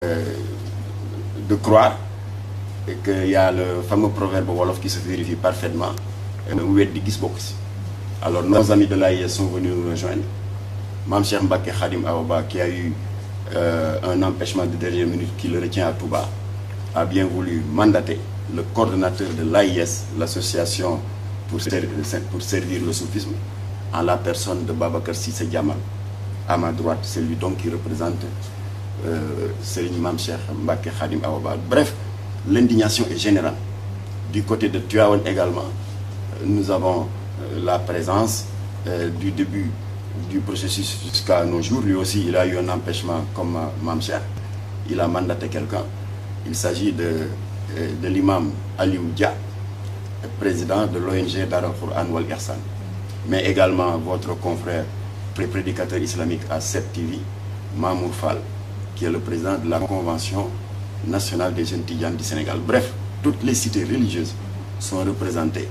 de croire qu'il y a le fameux proverbe wolof qui se vérifie parfaitement. Alors nos amis de l'AIS sont venus nous rejoindre. Mame Cheikh Mbacké Khadim Awa qui a eu un empêchement de dernière minute qui le retient à Touba, a bien voulu mandater le coordonnateur de l'AIS, l'association pour servir le soufisme, en la personne de Babacar Cissé Diamal. À ma droite, c'est lui donc qui représente Serigne Mame Cheikh Mbacké Khadim Awa. Bref, l'indignation est générale. Du côté de Tivaouane également, nous avons la présence du début du processus jusqu'à nos jours. Lui aussi, il a eu un empêchement comme Mame Cheikh. Il a mandaté quelqu'un. Il s'agit de l'imam Aliou Dia, président de l'ONG Dar al-Quran Wal Ihsan. Mais également votre confrère prédicateur islamique à 7 TV, Mamour Fall, qui est le président de la Convention nationale des jeunes Tidjanes du Sénégal. Bref, toutes les cités religieuses sont représentées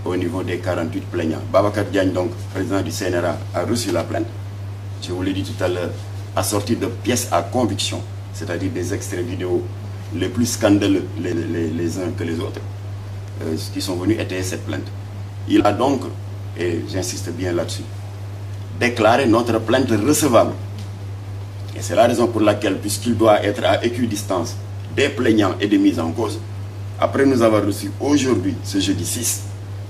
au niveau des 48 plaignants. Babacar Diagne, donc, président du CNRA, a reçu la plainte. Je vous l'ai dit tout à l'heure, assorti de pièces à conviction, c'est-à-dire des extraits vidéo les plus scandaleux les uns que les autres, qui sont venus étayer cette plainte. Il a donc, et j'insiste bien là-dessus, déclaré notre plainte recevable. Et c'est la raison pour laquelle, puisqu'il doit être à équidistance des plaignants et des mises en cause, après nous avoir reçu aujourd'hui, ce jeudi 6,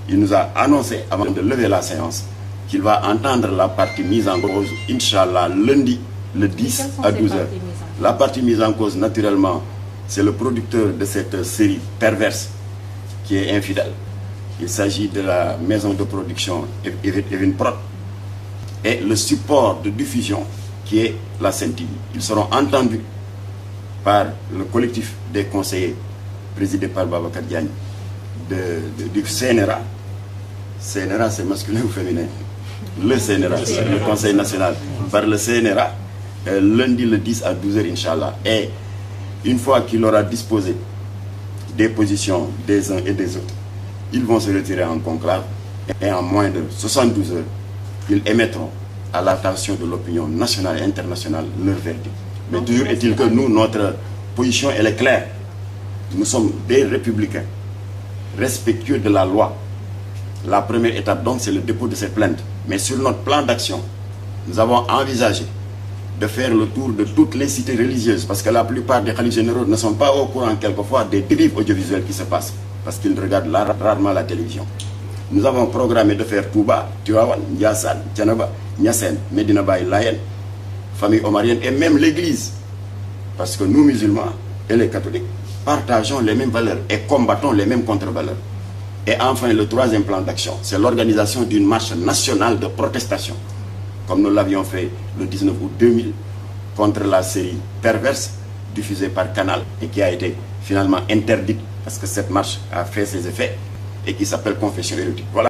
il nous a annoncé, avant de lever la séance, qu'il va entendre la partie mise en cause, Inch'Allah, lundi, le 10 à 12h. La partie mise en cause, naturellement, c'est le producteur de cette série perverse qui est infidèle. Il s'agit de la maison de production Evinprod et le support de diffusion qui est la Sen TV. Ils seront entendus par le collectif des conseillers présidé par Babacar Diagne du CNRA. CNRA, c'est masculin ou féminin? Le CNRA, le Conseil national, par le CNRA, lundi le 10 à 12h, Inch'Allah. Et une fois qu'il aura disposé des positions des uns et des autres, ils vont se retirer en conclave et en moins de 72 heures, ils émettront à l'attention de l'opinion nationale et internationale leur verdict. Mais toujours est-il que nous, notre position, elle est claire. Nous sommes des républicains, respectueux de la loi. La première étape, donc, c'est le dépôt de cette plainte. Mais sur notre plan d'action, nous avons envisagé de faire le tour de toutes les cités religieuses, parce que la plupart des khalifes généraux ne sont pas au courant quelquefois des dérives audiovisuelles qui se passent, parce qu'ils regardent rarement la télévision. Nous avons programmé de faire Touba, Tivaouane, Ndiassane, Thiénaba, Niassène, Medina Baye, Layène, famille omarienne et même l'église. Parce que nous, musulmans et les catholiques, partageons les mêmes valeurs et combattons les mêmes contre-valeurs. Et enfin, le troisième plan d'action, c'est l'organisation d'une marche nationale de protestation, comme nous l'avions fait le 19 août 2000, contre la série perverse diffusée par Canal et qui a été finalement interdite parce que cette marche a fait ses effets et qui s'appelle Confession érotique. Voilà.